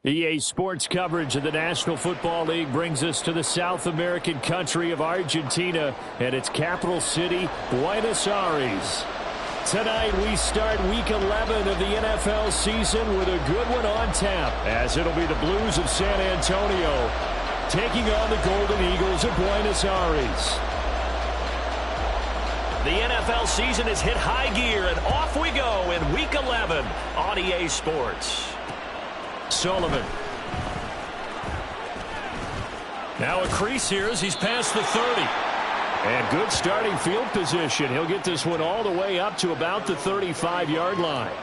EA Sports coverage of the National Football League brings us to the South American country of Argentina and its capital city, Buenos Aires. Tonight we start Week 11 of the NFL season with a good one on tap, as it'll be the Blues of San Antonio taking on the Golden Eagles of Buenos Aires. The NFL season has hit high gear, and off we go in Week 11 on EA Sports. Sullivan. Now a crease here as he's past the 30. And good starting field position. He'll get this one all the way up to about the 35-yard line.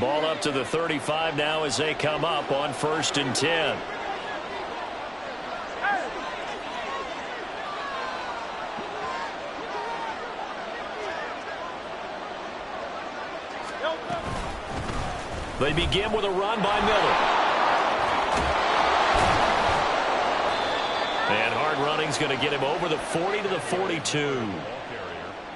Ball up to the 35 now as they come up on 1st and 10. They begin with a run by Miller. And hard running's going to get him over the 40 to the 42.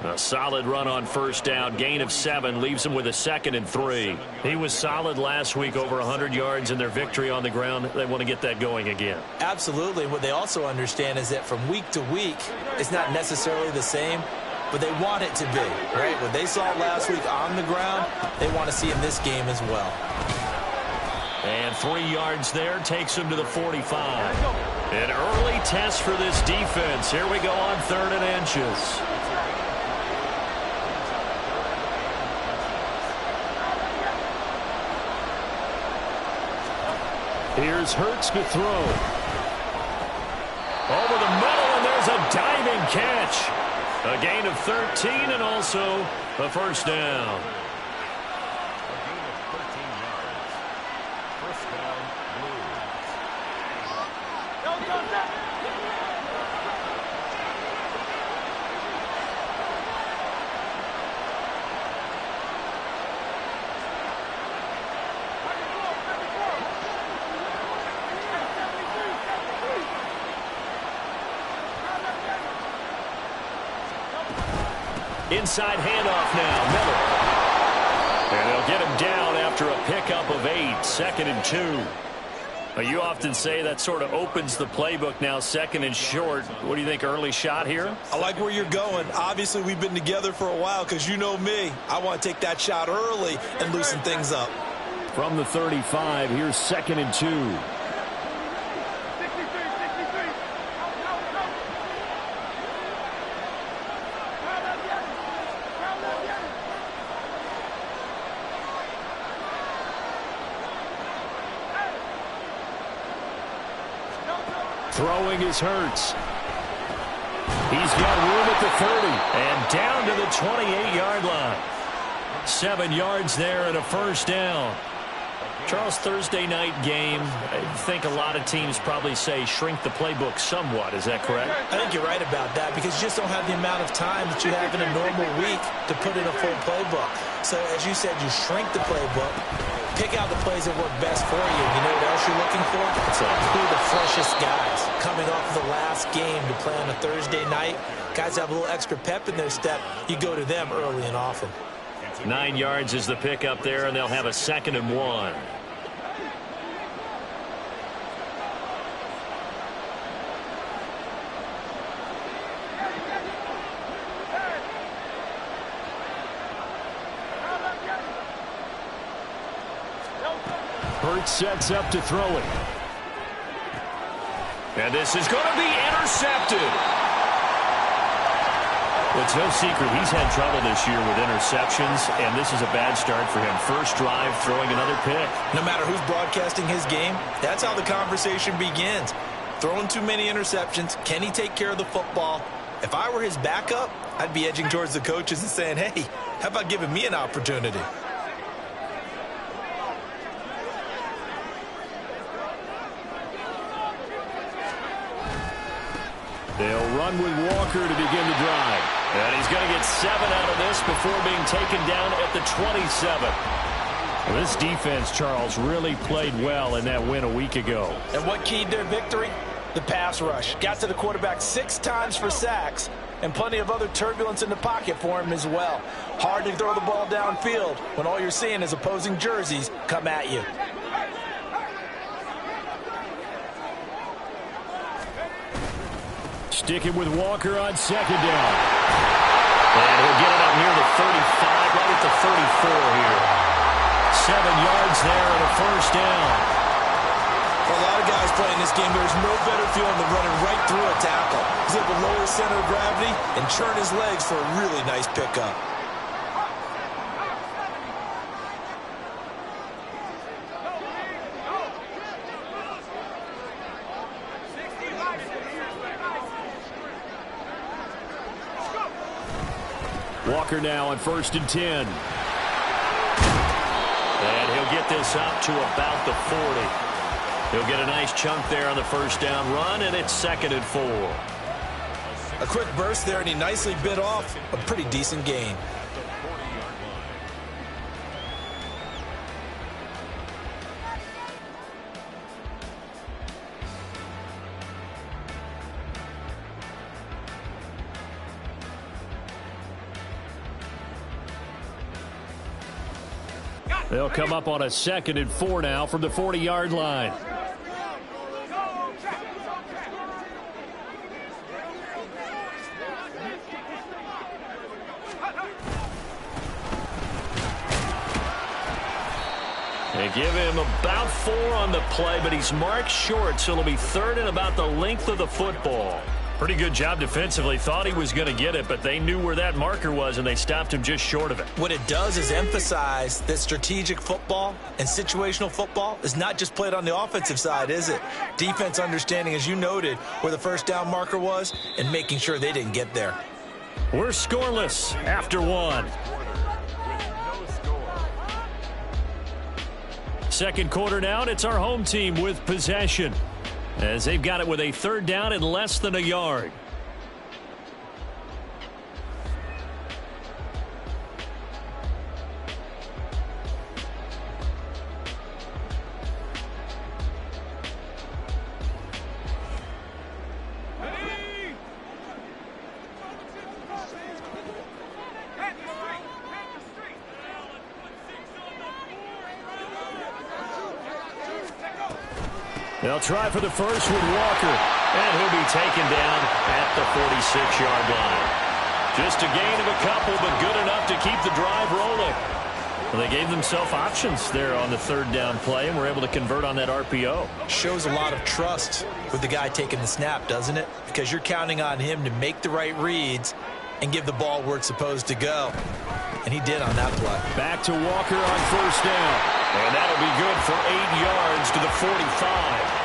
A solid run on 1st down. Gain of 7 leaves him with a 2nd and 3. He was solid last week, over 100 yards in their victory on the ground. They want to get that going again. Absolutely. What they also understand is that from week to week, it's not necessarily the same, but they want it to be, right? What they saw last week on the ground, they want to see in this game as well. And 3 yards there takes him to the 45. An early test for this defense. Here we go on 3rd and inches. Here's Hurts to throw. Over the middle, and there's a diving catch. A gain of 13 and also a 1st down. Inside handoff now, Miller. And they'll get him down after a pickup of 8, 2nd and 2. You often say that sort of opens the playbook now, 2nd and short. What do you think, early shot here? I like where you're going. Obviously, we've been together for a while because you know me. I want to take that shot early and loosen things up. From the 35, here's 2nd and 2. Throwing is Hurts. He's got room at the 30 and down to the 28-yard line. 7 yards there and a 1st down. Charles, Thursday night game, I think a lot of teams probably say shrink the playbook somewhat. Is that correct? I think you're right about that because you just don't have the amount of time that you have in a normal week to put in a full playbook. So, as you said, you shrink the playbook, pick out the plays that work best for you. You know what else you're looking for? It's who are the freshest guys coming off of the last game to play on a Thursday night. Guys have a little extra pep in their step. You go to them early and often. 9 yards is the pickup there, and they'll have a 2nd and 1. Hurts sets up to throw it. And this is going to be intercepted. It's no secret he's had trouble this year with interceptions, and this is a bad start for him. First drive, throwing another pick. No matter who's broadcasting his game, that's how the conversation begins. Throwing too many interceptions. Can he take care of the football? If I were his backup, I'd be edging towards the coaches and saying, hey, how about giving me an opportunity? They'll run with Walker to begin the drive. And he's going to get 7 out of this before being taken down at the 27. Well, this defense, Charles, really played well in that win a week ago. And what keyed their victory? The pass rush. Got to the quarterback 6 times for sacks, and plenty of other turbulence in the pocket for him as well. Hard to throw the ball downfield when all you're seeing is opposing jerseys come at you. Sticking with Walker on second down. And he'll get it up near the 35, right at the 34 here. 7 yards there and a first down. For a lot of guys playing this game, there's no better feeling than running right through a tackle. He's able to lower his center of gravity and churn his legs for a really nice pickup. Walker now on 1st and 10. And he'll get this up to about the 40. He'll get a nice chunk there on the first down run, and it's 2nd and 4. A quick burst there, and he nicely bit off a pretty decent gain. They'll come up on a 2nd and 4 now from the 40-yard line. They give him about 4 on the play, but he's marked short, so it'll be 3rd and about the length of the football. Pretty good job defensively. Thought he was going to get it, but they knew where that marker was, and they stopped him just short of it. What it does is emphasize that strategic football and situational football is not just played on the offensive side, is it? Defense understanding, as you noted, where the first down marker was and making sure they didn't get there. We're scoreless after 1. Second quarter now, and it's our home team with possession, as they've got it with a 3rd down and less than a yard. They'll try for the first with Walker, and he'll be taken down at the 46-yard line. Just a gain of a couple, but good enough to keep the drive rolling. Well, they gave themselves options there on the 3rd down play, and were able to convert on that RPO. Shows a lot of trust with the guy taking the snap, doesn't it? Because you're counting on him to make the right reads and give the ball where it's supposed to go. And he did on that play. Back to Walker on 1st down. And that'll be good for 8 yards to the 45.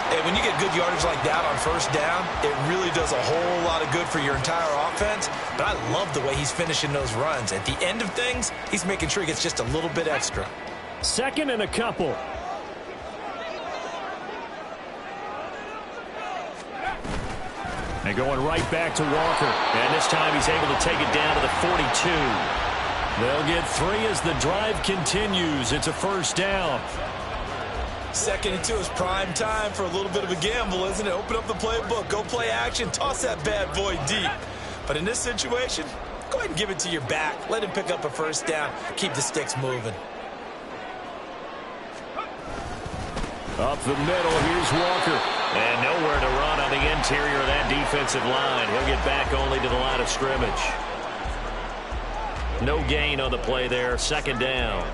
And when you get good yardage like that on 1st down, it really does a whole lot of good for your entire offense. But I love the way he's finishing those runs. At the end of things, he's making sure he gets just a little bit extra. 2nd and a couple. And going right back to Walker. And this time he's able to take it down to the 42. They'll get 3 as the drive continues. It's a 1st down. 2nd and 2 is prime time for a little bit of a gamble, isn't it? Open up the playbook, go play action, toss that bad boy deep. But in this situation, go ahead and give it to your back. Let him pick up a 1st down. Keep the sticks moving. Up the middle, here's Walker. And nowhere to run on the interior of that defensive line. He'll get back only to the line of scrimmage. No gain on the play there. 2nd down.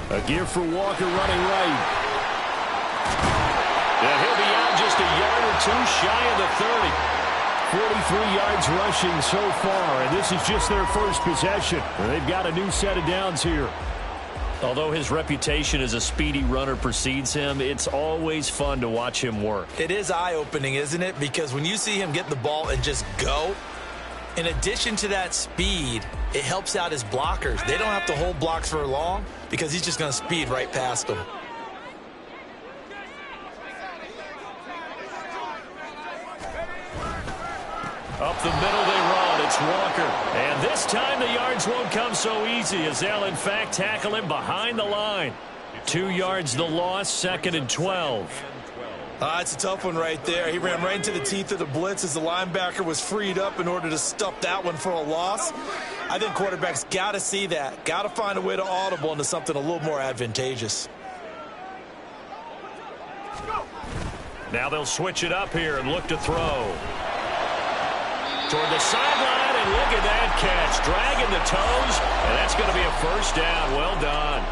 A gear for Walker running right. And he'll be out just a yard or 2 shy of the 30. 43 yards rushing so far, and this is just their first possession. They've got a new set of downs here. Although his reputation as a speedy runner precedes him, it's always fun to watch him work. It is eye-opening, isn't it? Because when you see him get the ball and just go, in addition to that speed, it helps out his blockers. They don't have to hold blocks for long because he's just going to speed right past them. Up the middle they run. It's Walker. And this time the yards won't come so easy as they'll, in fact, tackle him behind the line. 2 yards the loss, 2nd and 12. It's a tough one right there. He ran right into the teeth of the blitz as the linebacker was freed up in order to stuff that one for a loss. I think quarterbacks got to see that. Got to find a way to audible into something a little more advantageous. Now they'll switch it up here and look to throw. Toward the sideline, and look at that catch. Dragging the toes, and that's going to be a first down. Well done.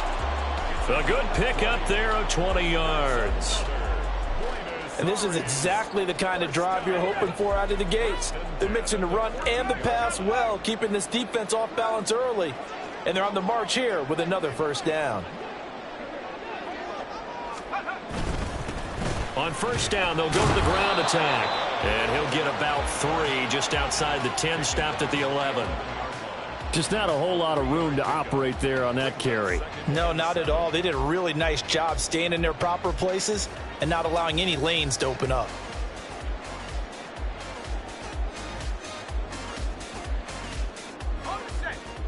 A good pickup there of 20 yards. And this is exactly the kind of drive you're hoping for out of the gates. They're mixing the run and the pass well, keeping this defense off balance early. And they're on the march here with another first down. On first down, they'll go to the ground attack. And he'll get about 3 just outside the 10, stopped at the 11. Just not a whole lot of room to operate there on that carry. No, not at all. They did a really nice job staying in their proper places and not allowing any lanes to open up.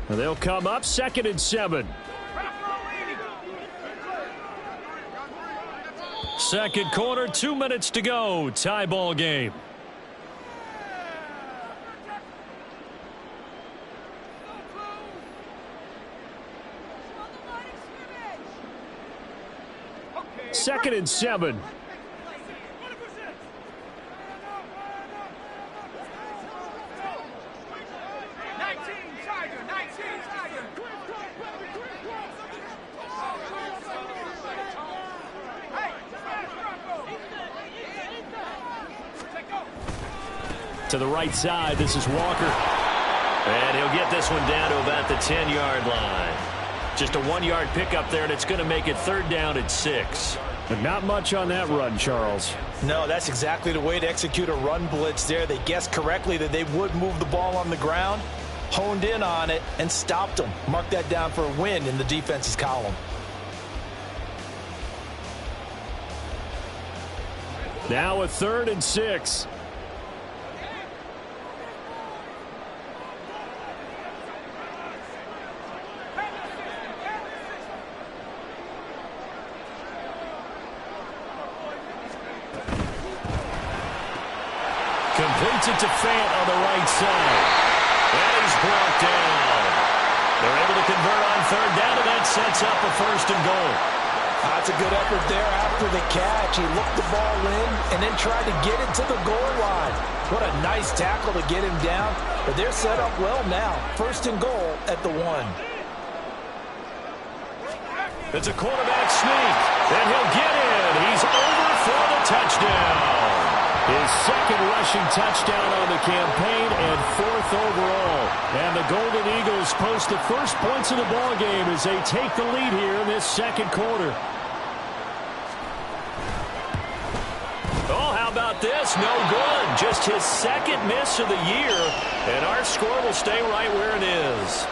And they'll come up 2nd and 7. Second quarter, 2 minutes to go. Tie ball game. Second and 7. To the right side, this is Walker. And he'll get this one down to about the 10-yard line. Just a 1-yard pickup there, and it's going to make it 3rd down and 6. But not much on that run, Charles. No, that's exactly the way to execute a run blitz there. They guessed correctly that they would move the ball on the ground, honed in on it, and stopped them. Mark that down for a win in the defense's column. Now a 3rd and 6. Completes it to Fant on the right side. And he's brought down. They're able to convert on 3rd down, and that sets up a 1st and goal. That's a good effort there after the catch. He looked the ball in and then tried to get it to the goal line. What a nice tackle to get him down. But they're set up well now. 1st and goal at the 1. It's a quarterback sneak. And he'll get in. He's over for the touchdown. His 2nd rushing touchdown on the campaign and 4th overall. And the Golden Eagles post the first points of the ball game as they take the lead here in this 2nd quarter. Oh, how about this? No good. Just his 2nd miss of the year. And our score will stay right where it is.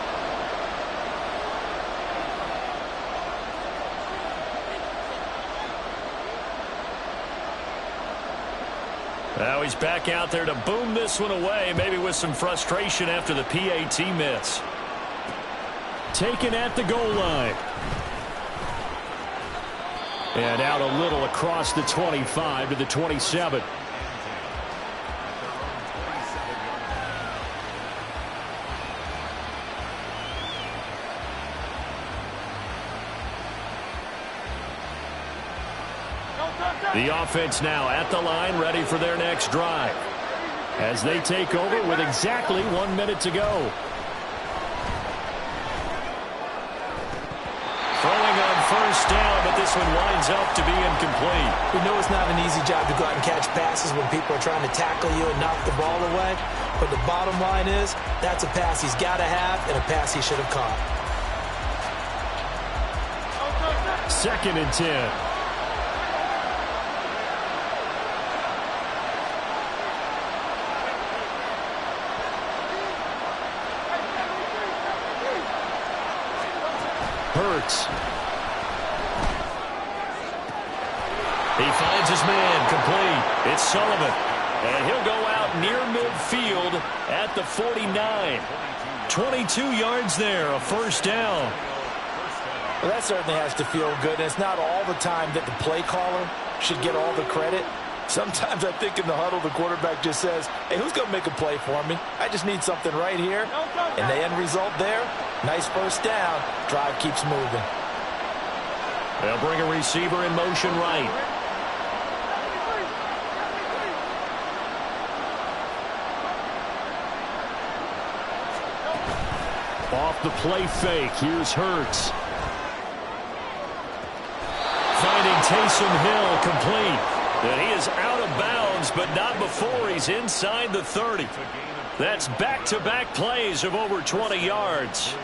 Now he's back out there to boom this one away, maybe with some frustration after the PAT miss. Taken at the goal line. And out a little across the 25 to the 27. The offense now at the line, ready for their next drive. As they take over with exactly 1 minute to go. Throwing on 1st down, but this one winds up to be incomplete. We know it's not an easy job to go out and catch passes when people are trying to tackle you and knock the ball away. But the bottom line is, that's a pass he's got to have and a pass he should have caught. 2nd and 10. Hurts. He finds his man complete. It's Sullivan. And he'll go out near midfield at the 49. 22 yards there, a first down. Well, that certainly has to feel good. And it's not all the time that the play caller should get all the credit. Sometimes I think in the huddle, the quarterback just says, hey, who's going to make a play for me? I just need something right here. And the end result there, nice first down. Drive keeps moving. They'll bring a receiver in motion right. Off the play fake, here's Hurts. Finding Taysom Hill complete. And he is out of bounds, but not before he's inside the 30. That's back-to-back plays of over 20 yards.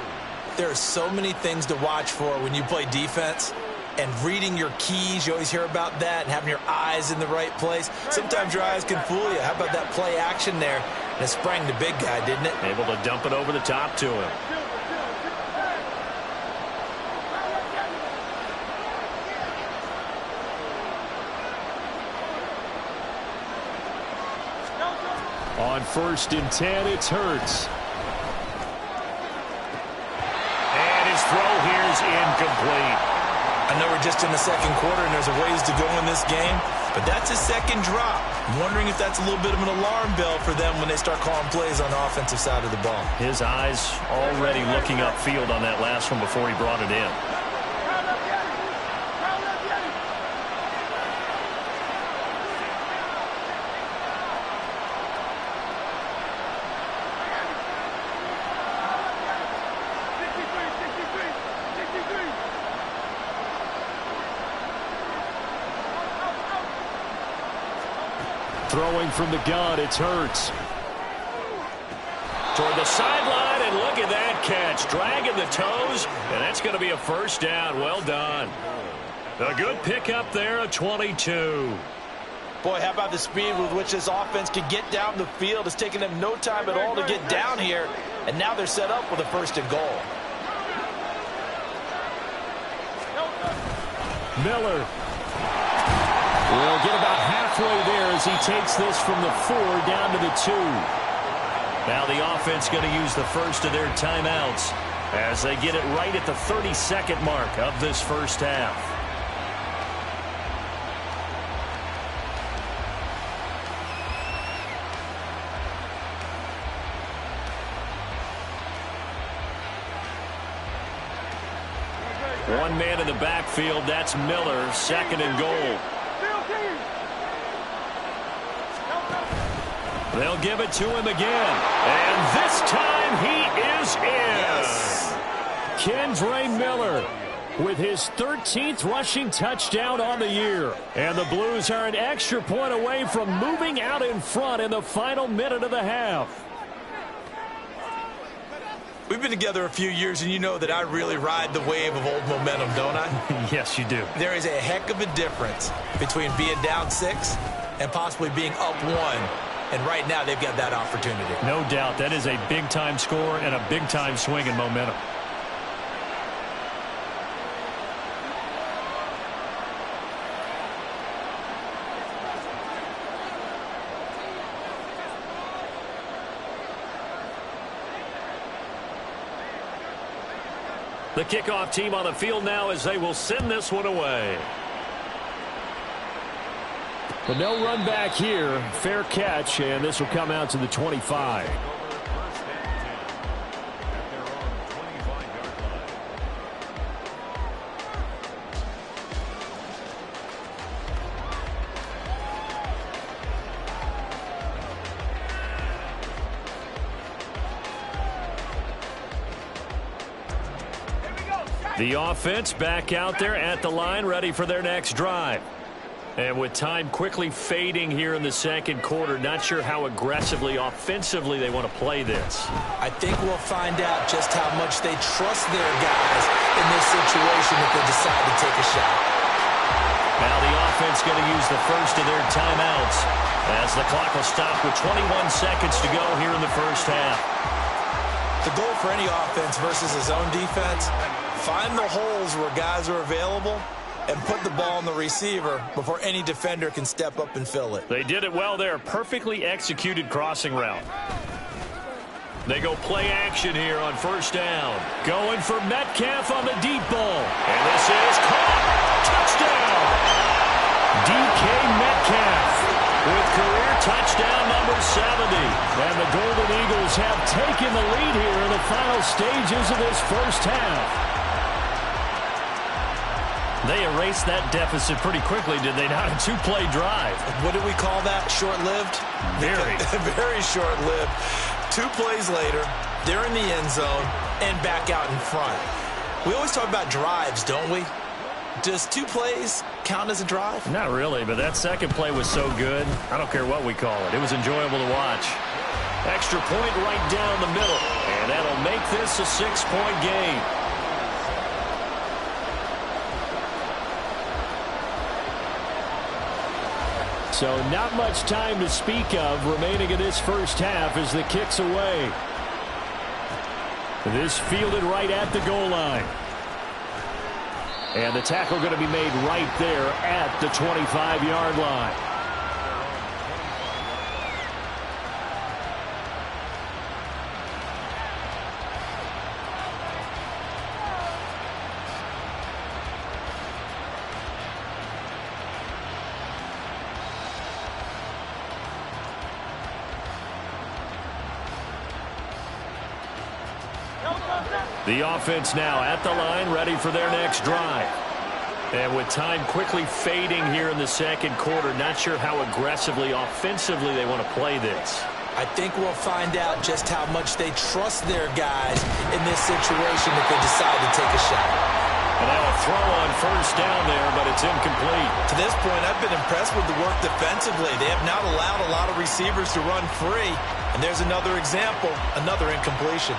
There are so many things to watch for when you play defense. And reading your keys, you always hear about that, and having your eyes in the right place. Sometimes your eyes can fool you. How about that play action there? And it sprang the big guy, didn't it? Able to dump it over the top to him. On 1st and 10, it's Hurts. And his throw here is incomplete. I know we're just in the second quarter and there's a ways to go in this game, but that's his second drop. I'm wondering if that's a little bit of an alarm bell for them when they start calling plays on the offensive side of the ball. His eyes already looking upfield on that last one before he brought it in. Throwing from the gun, it's Hurts. Toward the sideline, and look at that catch. Dragging the toes, and that's going to be a first down. Well done. A good pickup there, a 22. Boy, how about the speed with which this offense can get down the field? It's taken them no time at all to get down here, and now they're set up with a 1st and goal. Miller. Will get about halfway there as he takes this from the 4 down to the 2. Now the offense going to use the first of their timeouts as they get it right at the 32nd mark of this first half. One man in the backfield, that's Miller, 2nd and goal. They'll give it to him again. And this time he is in. Yes. Kendre Miller with his 13th rushing touchdown on the year. And the Blues are an extra point away from moving out in front in the final minute of the half. We've been together a few years, and you know that I really ride the wave of old momentum, don't I? Yes, you do. There is a heck of a difference between being down 6 and possibly being up 1. And right now, they've got that opportunity. No doubt. That is a big-time score and a big-time swing in momentum. The kickoff team on the field now as they will send this one away. But no run back here. Fair catch, and this will come out to the 25. The offense back out there at the line, ready for their next drive. And with time quickly fading here in the second quarter, not sure how aggressively, offensively they want to play this. I think we'll find out just how much they trust their guys in this situation if they decide to take a shot. Now the offense going to use the first of their timeouts as the clock will stop with 21 seconds to go here in the first half. The goal for any offense versus his own defense, find the holes where guys are available and put the ball on the receiver before any defender can step up and fill it. They did it well there. Perfectly executed crossing route. They go play action here on first down. Going for Metcalf on the deep ball. And this is caught. Touchdown. DK Metcalf with career touchdown number 70. And the Golden Eagles have taken the lead here in the final stages of this first half. They erased that deficit pretty quickly, did they not? A two-play drive. What do we call that? Short-lived? Very. Very short-lived. 2 plays later, they're in the end zone and back out in front. We always talk about drives, don't we? Does 2 plays count as a drive? Not really, but that second play was so good. I don't care what we call it. It was enjoyable to watch. Extra point right down the middle. And that'll make this a 6-point game. So not much time to speak of remaining in this first half as the kick's away. This fielded right at the goal line. And the tackle going to be made right there at the 25-yard line. The offense now at the line, ready for their next drive. And with time quickly fading here in the second quarter, not sure how aggressively, offensively they want to play this. I think we'll find out just how much they trust their guys in this situation if they decide to take a shot. And now a throw on first down there, but it's incomplete. To this point, I've been impressed with the work defensively. They have not allowed a lot of receivers to run free. And there's another example, another incompletion.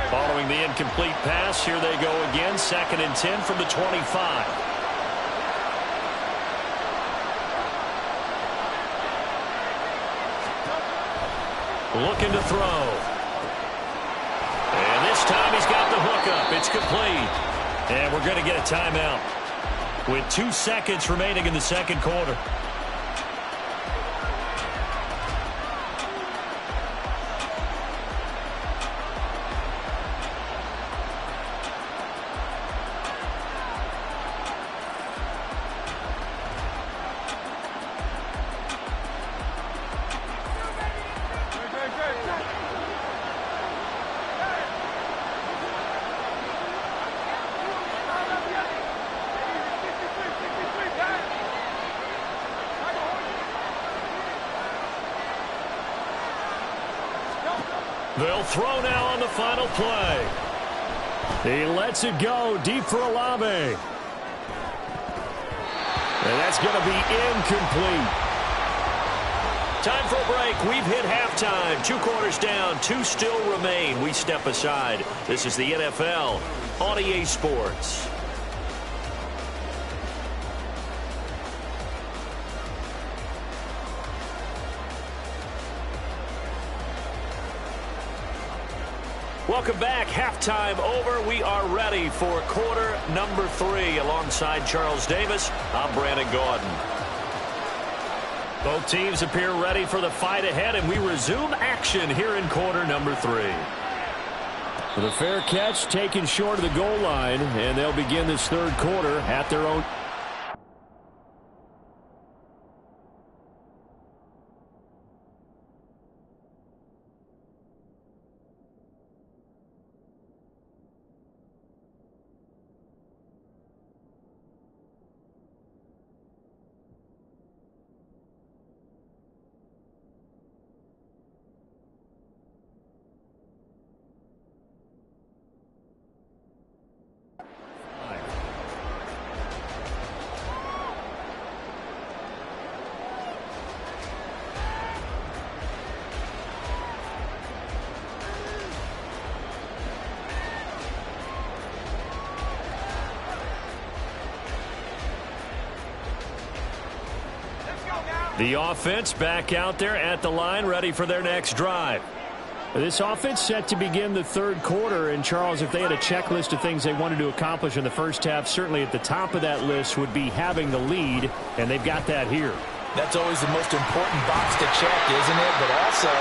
Following the incomplete pass, here they go again, 2nd and 10 from the 25. Looking to throw. And this time he's got the hook up. It's complete. And we're going to get a timeout with 2 seconds remaining in the second quarter. They'll throw now on the final play. He lets it go deep for Olave. And that's going to be incomplete. Time for a break. We've hit halftime. 2 quarters down. 2 still remain. We step aside. This is the NFL on EA Sports. Welcome back. Halftime over. We are ready for quarter number 3. Alongside Charles Davis, I'm Brandon Gaudin. Both teams appear ready for the fight ahead, and we resume action here in quarter number 3. The fair catch taken short of the goal line, and they'll begin this third quarter at their own. The offense back out there at the line, ready for their next drive. This offense set to begin the third quarter, and Charles, if they had a checklist of things they wanted to accomplish in the first half, certainly at the top of that list would be having the lead, and they've got that here. That's always the most important box to check, isn't it? But also,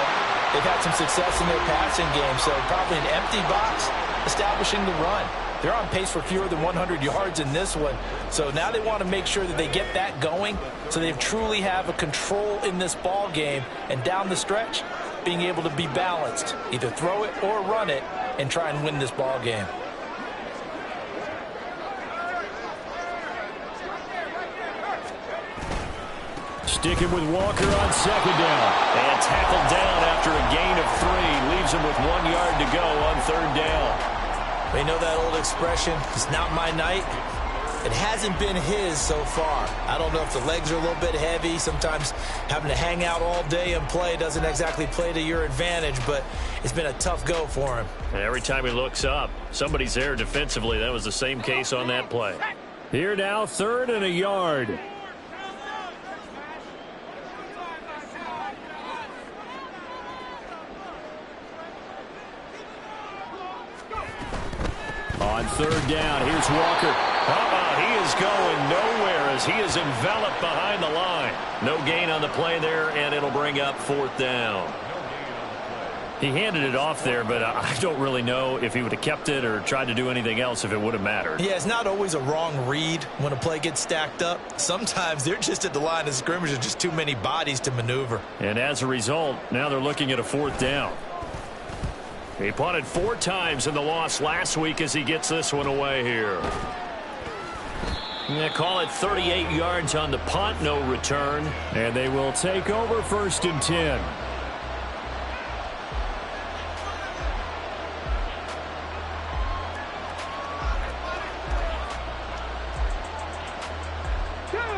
they've had some success in their passing game, so probably an empty box establishing the run. They're on pace for fewer than 100 yards in this one, so now they want to make sure that they get that going so they truly have a control in this ball game, and down the stretch, being able to be balanced, either throw it or run it, and try and win this ball game. Sticking with Walker on second down. And tackled down after a gain of 3. Leaves him with 1 yard to go on third down. They know that old expression, it's not my night. It hasn't been his so far. I don't know if the legs are a little bit heavy. Sometimes having to hang out all day and play doesn't exactly play to your advantage, but it's been a tough go for him. And every time he looks up, somebody's there defensively. That was the same case on that play. Here now, 3rd and a yard. On third down, here's Walker. He is going nowhere as he is enveloped behind the line. No gain on the play there, and it'll bring up 4th down. He handed it off there, but I don't really know if he would have kept it or tried to do anything else if it would have mattered. Yeah, it's not always a wrong read when a play gets stacked up. Sometimes they're just at the line of scrimmage with just too many bodies to maneuver. And as a result, now they're looking at a 4th down. He punted 4 times in the loss last week as he gets this one away here. They call it 38 yards on the punt, no return. And they will take over 1st and 10.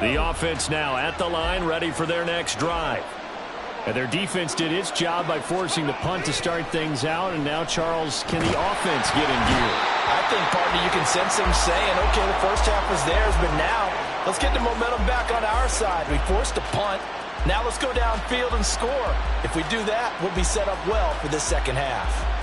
The offense now at the line, ready for their next drive. And their defense did its job by forcing the punt to start things out. And now, Charles, can the offense get in gear? I think, partner, you can sense them saying, okay, the first half was theirs, but now let's get the momentum back on our side. We forced a punt. Now let's go downfield and score. If we do that, we'll be set up well for the second half.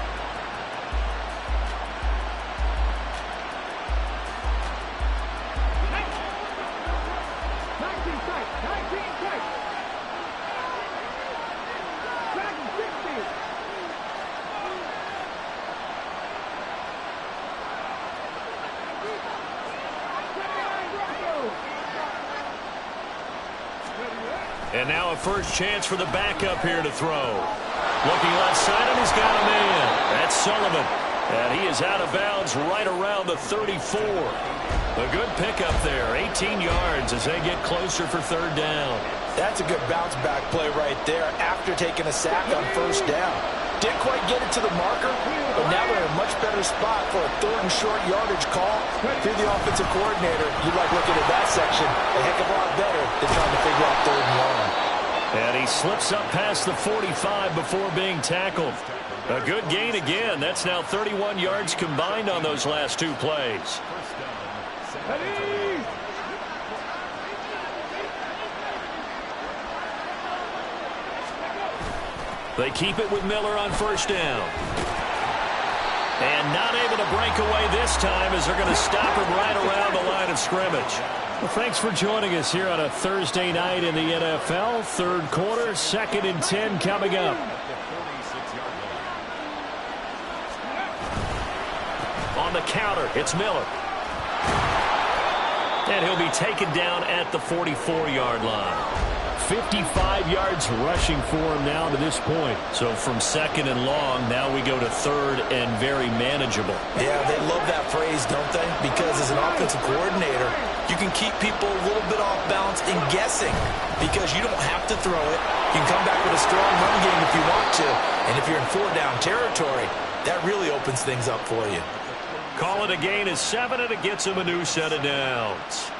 And now a first chance for the backup here to throw. Looking left side, and he's got a man. That's Sullivan. And he is out of bounds right around the 34. A good pickup there, 18 yards as they get closer for 3rd down. That's a good bounce-back play right there after taking a sack on 1st down. Didn't quite get it to the marker, but now they're in a much better spot for a 3rd and short yardage call. If you're the offensive coordinator, you like looking at that section a heck of a lot better than trying to figure out 3rd and long. And he slips up past the 45 before being tackled. A good gain again. That's now 31 yards combined on those last 2 plays. They keep it with Miller on 1st down. And not able to break away this time as they're going to stop him right around the line of scrimmage. Well, thanks for joining us here on a Thursday night in the NFL. 3rd quarter, 2nd and 10 coming up. On the counter, it's Miller. And he'll be taken down at the 44-yard line. 55 yards rushing for him now to this point. So from 2nd and long, now we go to 3rd and very manageable. Yeah, they love that phrase, don't they? Because as an offensive coordinator, you can keep people a little bit off balance and guessing because you don't have to throw it. You can come back with a strong run game if you want to. And if you're in 4-down territory, that really opens things up for you. Call it a gain of 7, and it gets him a new set of downs.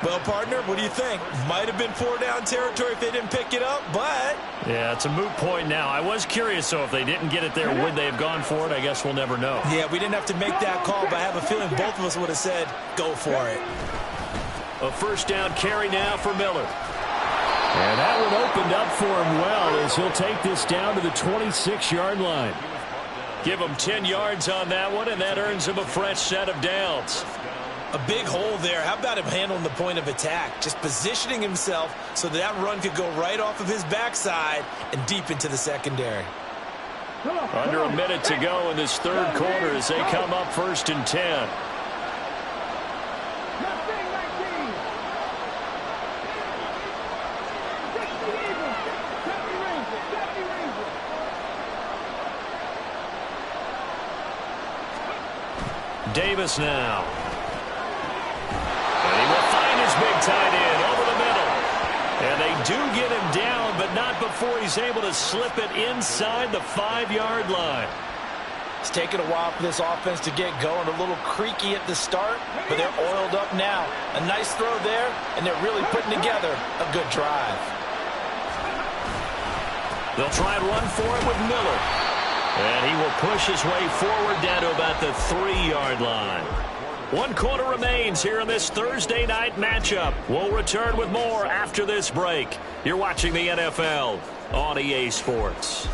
Well, partner, what do you think? Might have been 4-down territory if they didn't pick it up, but... Yeah, it's a moot point now. I was curious, so if they didn't get it there, would they have gone for it? I guess we'll never know. Yeah, we didn't have to make that call, but I have a feeling both of us would have said, go for it. A 1st down carry now for Miller. And that one opened up for him well as he'll take this down to the 26-yard line. Give him 10 yards on that one, and that earns him a fresh set of downs. A big hole there. How about him handling the point of attack? Just positioning himself so that run could go right off of his backside and deep into the secondary. Under a minute to go in this third quarter as they come up 1st and 10. Davis now. And he will find his big tight end over the middle. And they do get him down, but not before he's able to slip it inside the 5-yard line. It's taken a while for this offense to get going. A little creaky at the start, but they're oiled up now. A nice throw there, and they're really putting together a good drive. They'll try and run for it with Miller. And he will push his way forward down to about the 3-yard line. 1 quarter remains here in this Thursday night matchup. We'll return with more after this break. You're watching the NFL on EA Sports.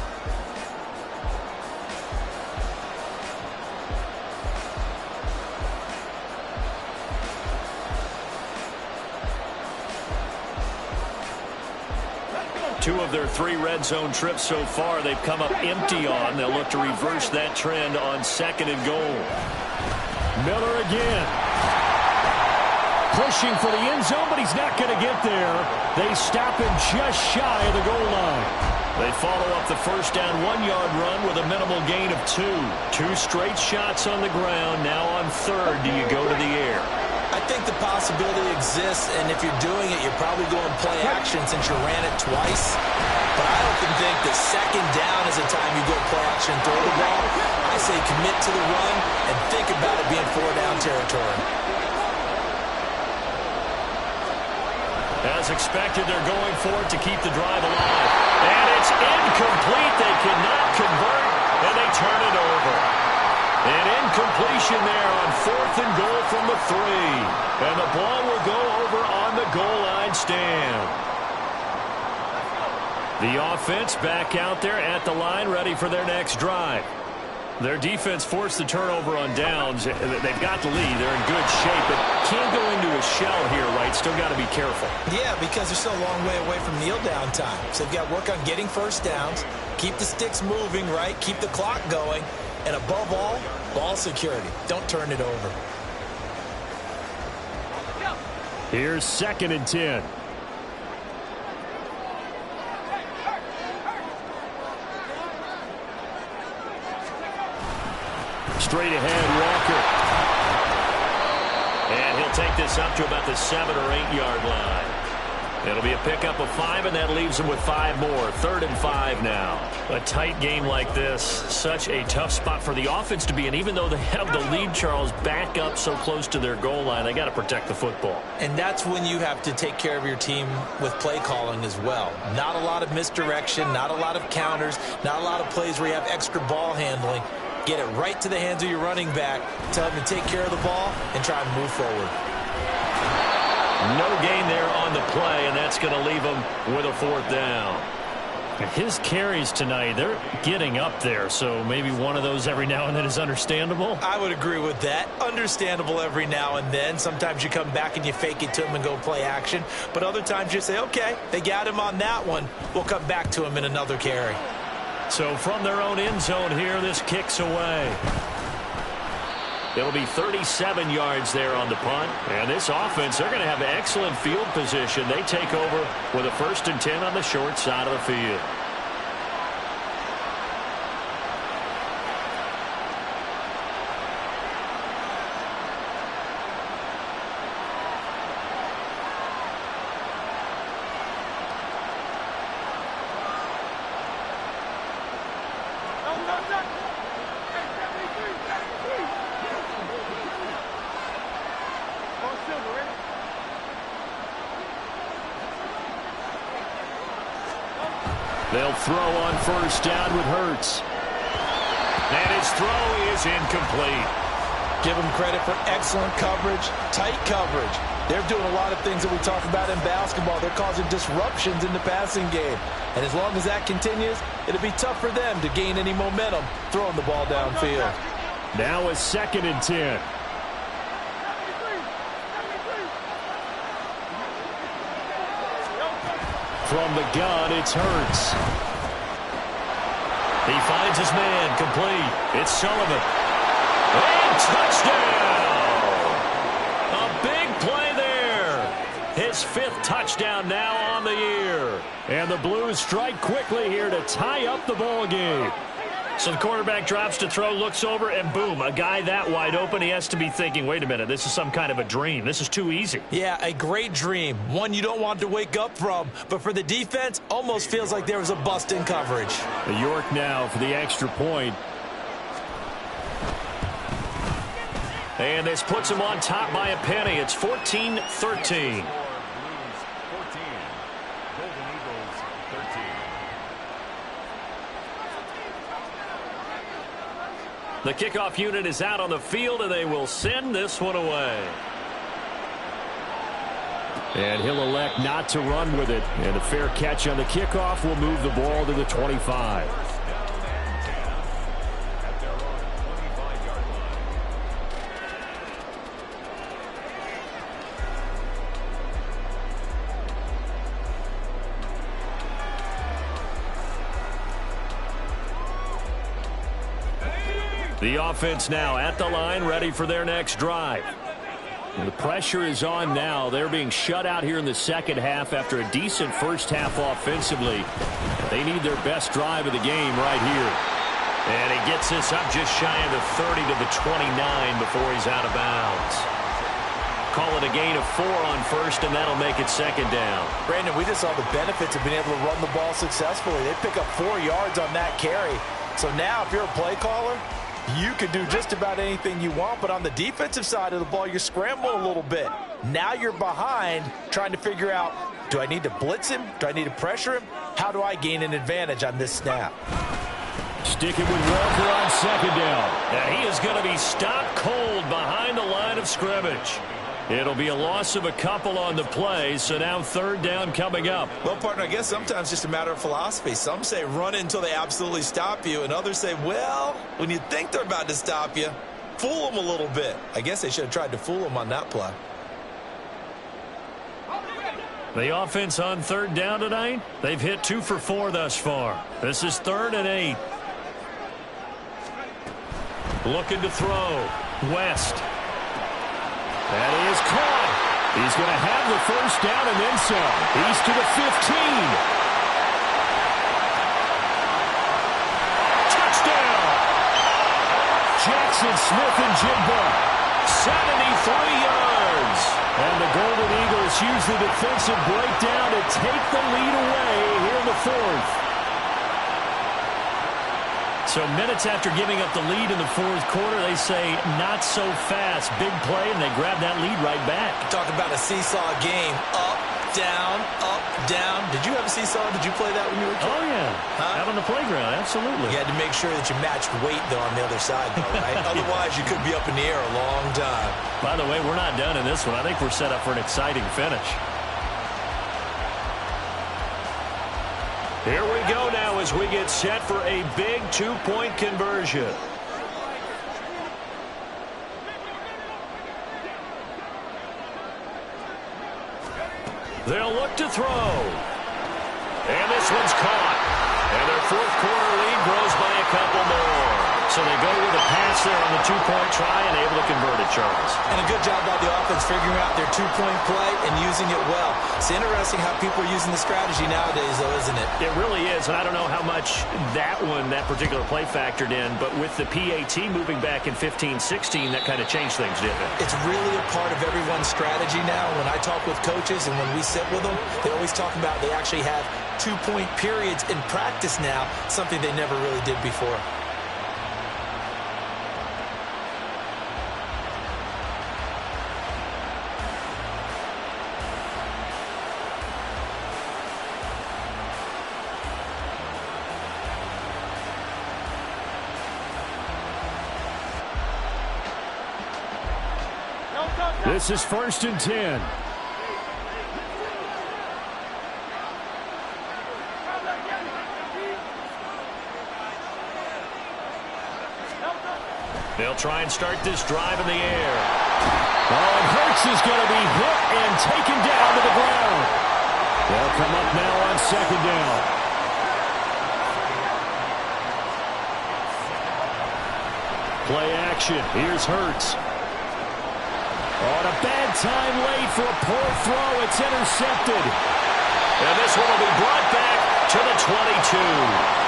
Two of their 3 red zone trips so far they've come up empty on. They'll look to reverse that trend on 2nd and goal. Miller again. Pushing for the end zone, but he's not going to get there. They stop him just shy of the goal line. They follow up the first down 1-yard run with a minimal gain of 2. 2 straight shots on the ground. Now on 3rd, do you go to the air? I think the possibility exists, and if you're doing it, you're probably going play action since you ran it twice. But I often think that 2nd down is the time you go play action and throw the ball. I say commit to the run and think about it being 4-down territory. As expected, they're going for it to keep the drive alive. And it's incomplete. They cannot convert, and they turn it over. An incompletion there on 4th and goal from the 3. And the ball will go over on the goal line stand. The offense back out there at the line, ready for their next drive. Their defense forced the turnover on downs. They've got the lead. They're in good shape, but can't go into a shell here, right? Still got to be careful. Yeah, because they're still a long way away from kneel down time. So they've got to work on getting first downs, keep the sticks moving, right? Keep the clock going. And above all, ball security. Don't turn it over. Here's 2nd and 10. Straight ahead, Walker. And he'll take this up to about the 7 or 8 yard line. It'll be a pickup of 5, and that leaves them with 5 more. 3rd and 5 now. A tight game like this, such a tough spot for the offense to be in. Even though they have the lead, Charles, back up so close to their goal line, they got to protect the football. And that's when you have to take care of your team with play calling as well. Not a lot of misdirection, not a lot of counters, not a lot of plays where you have extra ball handling. Get it right to the hands of your running back. Tell him to take care of the ball and try and move forward. No gain there on the play, and that's going to leave him with a 4th down. His carries tonight, they're getting up there, so maybe one of those every now and then is understandable. I would agree with that. Understandable every now and then. Sometimes you come back and you fake it to him and go play action. But other times you say, okay, they got him on that one. We'll come back to him in another carry. So from their own end zone here, this kicks away. It'll be 37 yards there on the punt. And this offense, they're going to have excellent field position. They take over with a 1st and 10 on the short side of the field. They'll throw on 1st down with Hurts. And his throw is incomplete. Give them credit for excellent coverage, tight coverage. They're doing a lot of things that we talk about in basketball. They're causing disruptions in the passing game. And as long as that continues, it'll be tough for them to gain any momentum throwing the ball downfield. Now a 2nd and 10. From the gun, it's Hurts. He finds his man, complete. It's Sullivan. And touchdown! A big play there. His 5th touchdown now on the year. And the Blues strike quickly here to tie up the ball game. So the quarterback drops to throw, looks over, and boom, a guy that wide open, he has to be thinking, wait a minute, this is some kind of a dream. This is too easy. Yeah, a great dream. One you don't want to wake up from. But for the defense, almost feels like there was a bust in coverage. York now for the extra point. And this puts him on top by a penny. It's 14-13. The kickoff unit is out on the field, and they will send this one away. And he'll elect not to run with it. And a fair catch on the kickoff will move the ball to the 25. The offense now at the line, ready for their next drive. And the pressure is on now. They're being shut out here in the second half after a decent first half offensively. They need their best drive of the game right here. And he gets this up just shy of the 30 to the 29 before he's out of bounds. Call it a gain of 4 on first, and that'll make it 2nd down. Brandon, we just saw the benefits of being able to run the ball successfully. They pick up 4 yards on that carry. So now if you're a play caller, you can do just about anything you want, but on the defensive side of the ball, you're scrambling a little bit. Now you're behind trying to figure out, do I need to blitz him? Do I need to pressure him? How do I gain an advantage on this snap? Sticking with Walker on 2nd down. And he is going to be stopped cold behind the line of scrimmage. It'll be a loss of a couple on the play, so now 3rd down coming up. Well, partner, I guess sometimes it's just a matter of philosophy. Some say run until they absolutely stop you, and others say, well, when you think they're about to stop you, fool them a little bit. I guess they should have tried to fool them on that play. The offense on 3rd down tonight, they've hit 2 for 4 thus far. This is 3rd and 8. Looking to throw. West. That is caught. He's going to have the 1st down and then some. He's to the 15. Touchdown! Jackson Smith and Jigba. 73 yards. And the Golden Eagles use the defensive breakdown to take the lead away here in the 4th. So minutes after giving up the lead in the 4th quarter, they say not so fast. Big play, and they grab that lead right back. Talk about a seesaw game. Up, down, up, down. Did you have a seesaw? Did you play that when you were a kid? Oh, yeah. Out on the playground, absolutely. You had to make sure that you matched weight, though, on the other side, though, right? Otherwise, you could be up in the air a long time. By the way, we're not done in this one. I think we're set up for an exciting finish. Here we go now as we get set for a big 2-point conversion. They'll look to throw. And this one's caught. And their 4th quarter lead grows by a couple more. So they go with a pass there on the 2-point try and able to convert it, Charles. And a good job by the offense figuring out their 2-point play and using it well. It's interesting how people are using the strategy nowadays, though, isn't it? It really is, and I don't know how much that particular play factored in, but with the PAT moving back in 15-16, that kind of changed things, didn't it? It's really a part of everyone's strategy now. When I talk with coaches and when we sit with them, they always talk about they actually have 2-point periods in practice now, something they never really did before. This is 1st and 10. They'll try and start this drive in the air. Oh, and Hurts is going to be hit and taken down to the ground. They'll come up now on 2nd down. Play action. Here's Hurts. Oh, and a bad time late for a poor throw. It's intercepted. And this one will be brought back to the 22.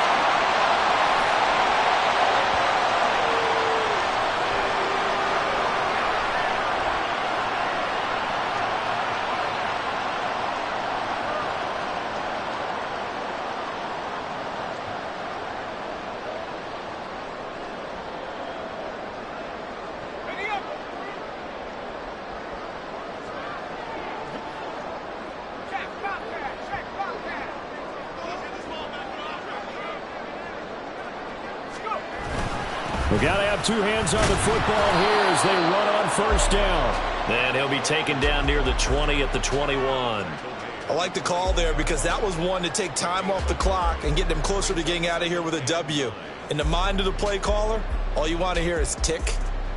We've got to have two hands on the football here as they run on 1st down. And he'll be taken down near the 20 at the 21. I like the call there because that was one to take time off the clock and get them closer to getting out of here with a W. In the mind of the play caller, all you want to hear is tick,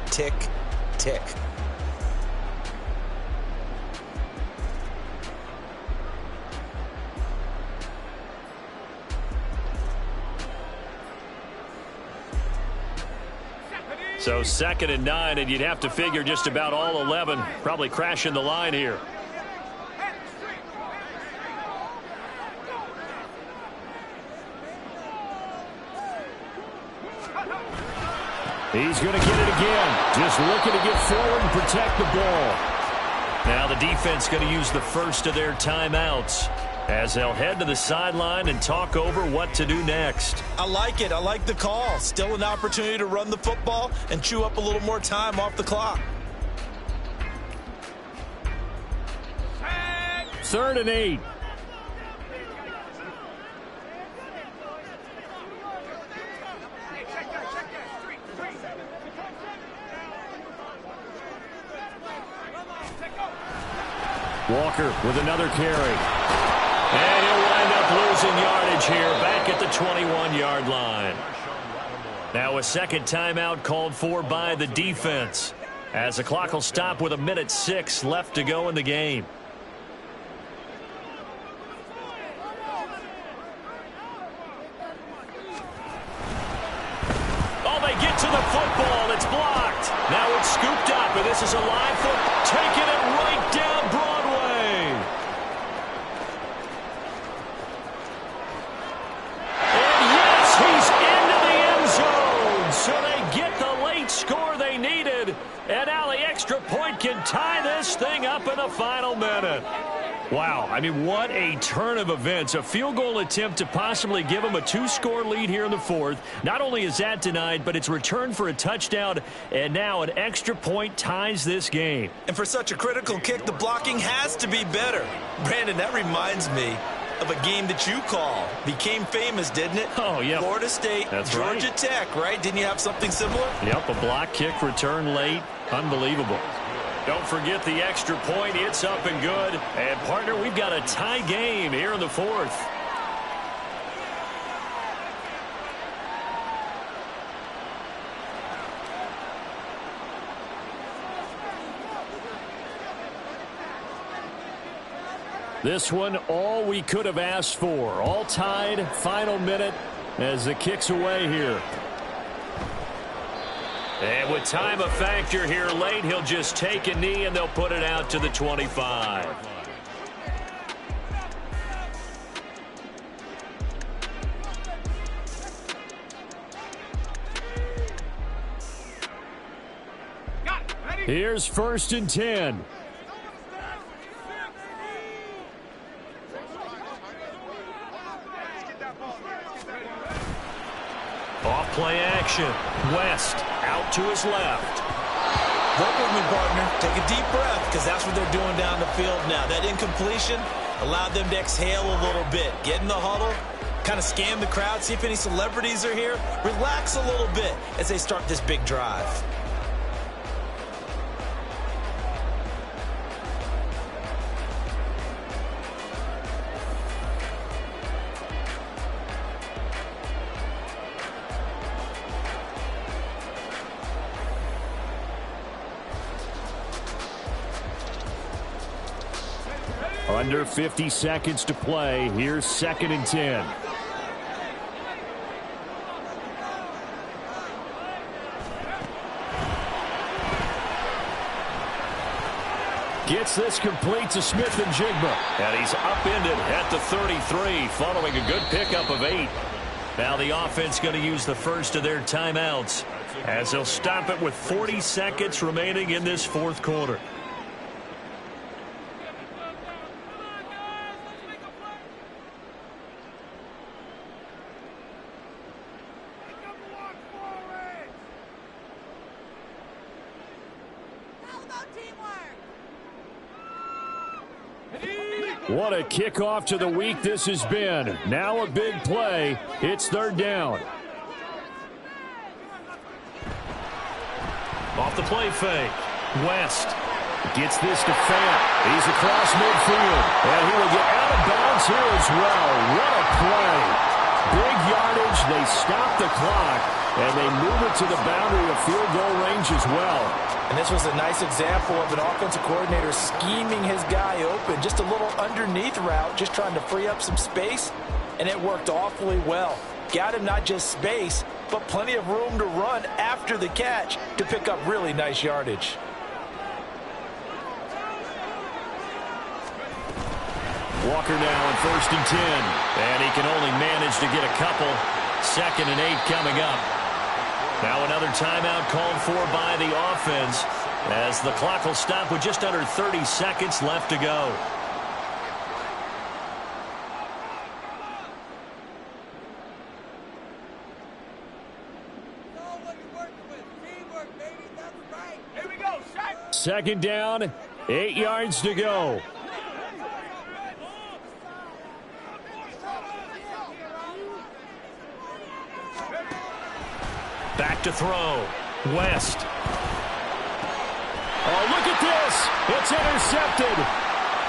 tick, tick. So 2nd and 9, and you'd have to figure just about all 11 probably crashing the line here. He's going to get it again. Just looking to get forward and protect the ball. Now the defense going to use the first of their timeouts as they'll head to the sideline and talk over what to do next. I like it. I like the call. Still an opportunity to run the football and chew up a little more time off the clock. 3rd and 8. Walker with another carry. And he'll wind up losing yardage here back at the 21-yard line. Now a second timeout called for by the defense as the clock will stop with 1:06 left to go in the game. Oh, they get to the football. It's blocked. Now it's scooped up, and this is a live foot taking it right down Broadway. So they get the late score they needed, and now the extra point can tie this thing up in the final minute. Wow, I mean, what a turn of events. A field goal attempt to possibly give them a 2-score lead here in the 4th. Not only is that denied, but it's returned for a touchdown, and now an extra point ties this game. And for such a critical kick, the blocking has to be better. Brandon, that reminds me of a game that you call. Became famous, didn't it? Oh, yeah. Florida State, That's Georgia right. Tech, right? Didn't you have something similar? Yep, a block kick return late. Unbelievable. Don't forget the extra point. It's up and good. And, partner, we've got a tie game here in the 4th. This one, all we could have asked for. All tied, final minute as the kick's away here. And with time a factor here late, he'll just take a knee and they'll put it out to the 25. Here's 1st and 10. Off play action. West out to his left. Work with me, partner. Take a deep breath because that's what they're doing down the field now. That incompletion allowed them to exhale a little bit. Get in the huddle, kind of scan the crowd, see if any celebrities are here. Relax a little bit as they start this big drive. Under 50 seconds to play. Here's 2nd and 10. Gets this complete to Smith-Njigba. And he's upended at the 33 following a good pickup of 8. Now the offense going to use the first of their timeouts as they'll stop it with 40 seconds remaining in this 4th quarter. What a kickoff to the week this has been. Now a big play. It's 3rd down. Off the play fake. West gets this to Fant. He's across midfield. And he will get out of bounds here as well. What a play. Big yardage. They stop the clock. And they move it to the boundary of field goal range as well. And this was a nice example of an offensive coordinator scheming his guy open. Just a little underneath route, just trying to free up some space, and it worked awfully well. Got him not just space, but plenty of room to run after the catch to pick up really nice yardage. Walker now on 1st and 10. And he can only manage to get a couple. 2nd and 8 coming up. Now another timeout called for by the offense as the clock will stop with just under 30 seconds left to go. Second down, 8 yards to go. Back to throw. West. Oh, look at this. It's intercepted.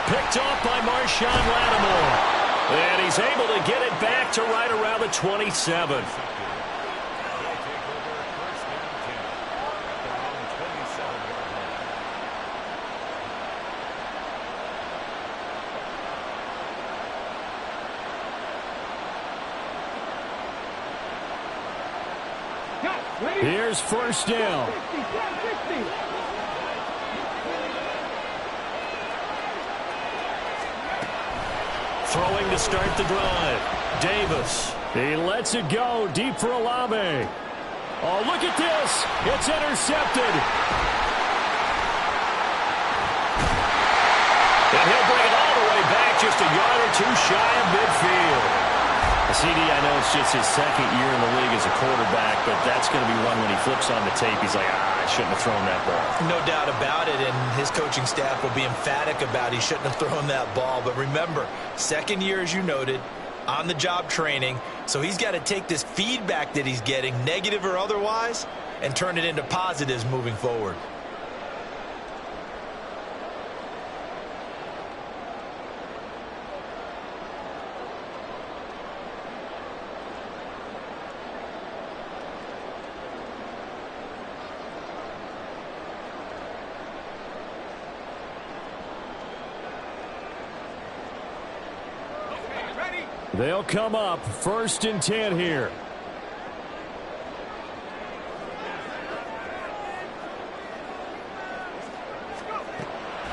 Picked off by Marshawn Lattimore. And he's able to get it back to right around the 27. Here's 1st down. Throwing to start the drive. Davis. He lets it go deep for Olave. Oh, look at this. It's intercepted. And he'll bring it all the way back just a yard or 2 shy of midfield. CD, I know it's just his 2nd year in the league as a quarterback, but that's going to be one when he flips on the tape, he's like, I shouldn't have thrown that ball. No doubt about it, and his coaching staff will be emphatic about he shouldn't have thrown that ball. But remember, 2nd year, as you noted, on-the-job training, so he's got to take this feedback that he's getting, negative or otherwise, and turn it into positives moving forward. They'll come up 1st and 10 here.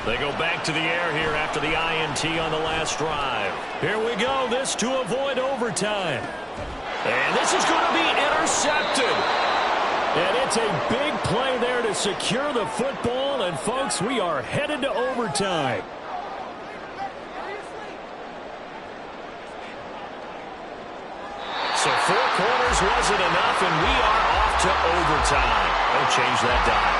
They go back to the air here after the INT on the last drive. Here we go. This to avoid overtime. And this is going to be intercepted. And it's a big play there to secure the football. And, folks, we are headed to overtime. So 4 quarters wasn't enough, and we are off to overtime. Don't change that dime.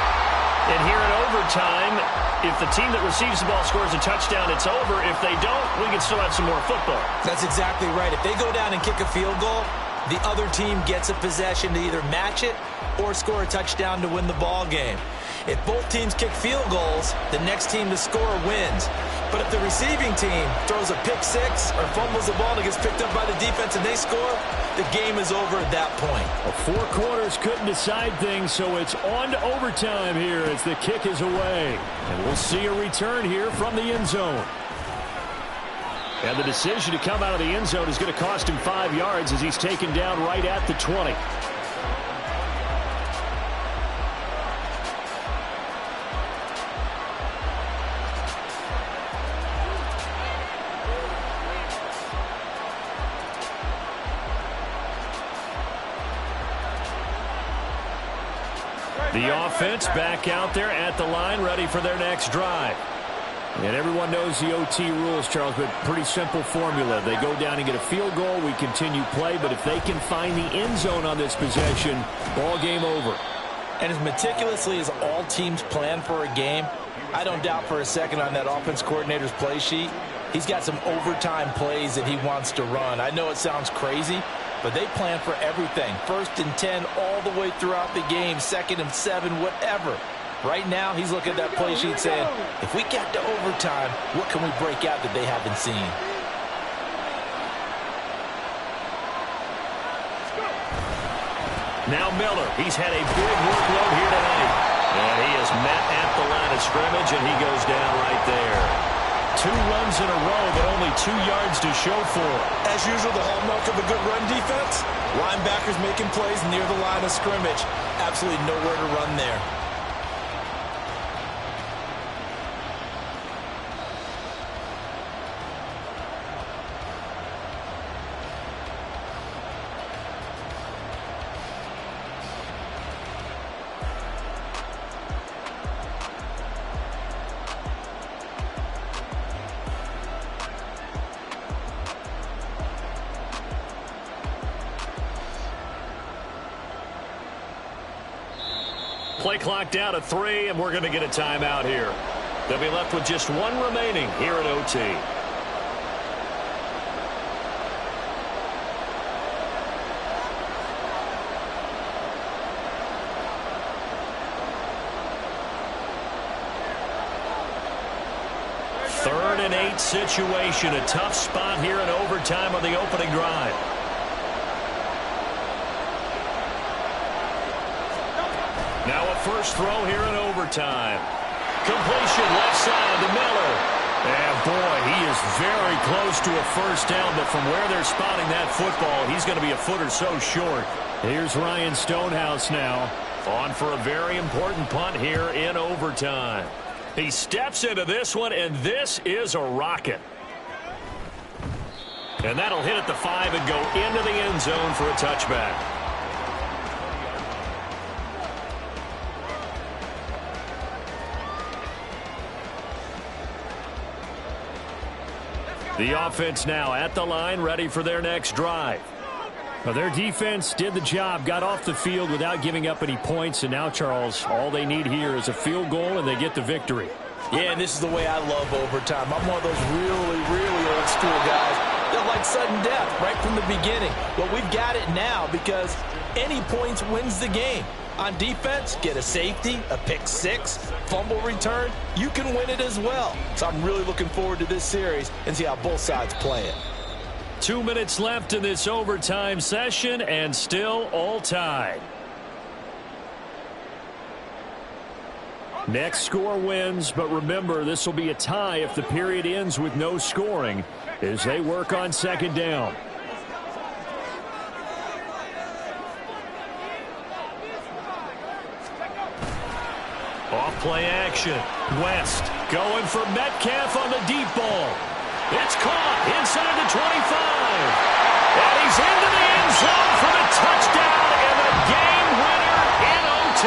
And here in overtime, if the team that receives the ball scores a touchdown, it's over. If they don't, we can still have some more football. That's exactly right. If they go down and kick a field goal, the other team gets a possession to either match it or score a touchdown to win the ball game. If both teams kick field goals, the next team to score wins. But if the receiving team throws a pick six or fumbles the ball and it gets picked up by the defense and they score, the game is over at that point. Well, 4 quarters couldn't decide things, so it's on to overtime here as the kick is away. And we'll see a return here from the end zone. And the decision to come out of the end zone is going to cost him 5 yards as he's taken down right at the 20. The offense back out there at the line, ready for their next drive. And everyone knows the OT rules, Charles, but pretty simple formula. They go down and get a field goal, we continue play, but if they can find the end zone on this possession, ball game over. And as meticulously as all teams plan for a game, I don't doubt for a second on that offense coordinator's play sheet, he's got some overtime plays that he wants to run. I know it sounds crazy, but they plan for everything. 1st and 10 all the way throughout the game, 2nd and 7, whatever. Right now, he's looking at that play sheet saying, if we get to overtime, what can we break out that they haven't seen? Now Miller, he's had a big workload here tonight. And he is met at the line of scrimmage, and he goes down right there. 2 runs in a row, but only 2 yards to show for it. As usual, the hallmark of a good run defense, linebackers making plays near the line of scrimmage. Absolutely nowhere to run there. Play clock down to 3, and we're going to get a timeout here. They'll be left with just 1 remaining here at OT. Third and 8 situation. A tough spot here in overtime on the opening drive. Now a first throw here in overtime. Completion left side to Miller. And boy, he is very close to a first down, but from where they're spotting that football, he's going to be a foot or so short. Here's Ryan Stonehouse now. On for a very important punt here in overtime. He steps into this one, and this is a rocket. And that'll hit at the 5 and go into the end zone for a touchback. The offense now at the line, ready for their next drive. Well, their defense did the job, got off the field without giving up any points, and now, Charles, all they need here is a field goal, and they get the victory. Yeah, and this is the way I love overtime. I'm one of those really, really old school guys that like sudden death right from the beginning. Well, we've got it now because any points wins the game. On defense, get a safety, a pick 6, fumble return, you can win it as well. So I'm really looking forward to this series and see how both sides play it. 2 minutes left in this overtime session, and still all tied. Next score wins, but remember, this will be a tie if the period ends with no scoring as they work on second down. Off play action. West going for Metcalf on the deep ball. It's caught inside the 25. And he's into the end zone for the touchdown and the game winner in OT.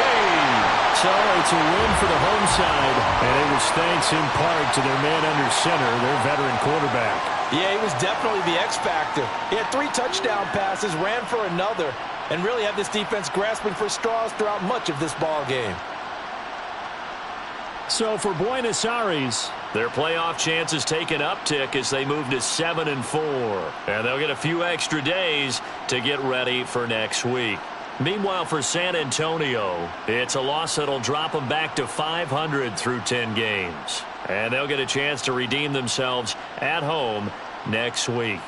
So it's a win for the home side, and it was thanks in part to their man under center, their veteran quarterback. Yeah, he was definitely the X factor. He had 3 touchdown passes, ran for another, and really had this defense grasping for straws throughout much of this ball game. So for Buenos Aires, their playoff chances take an uptick as they move to 7-4. And they'll get a few extra days to get ready for next week. Meanwhile, for San Antonio, it's a loss that'll drop them back to 500 through 10 games. And they'll get a chance to redeem themselves at home next week.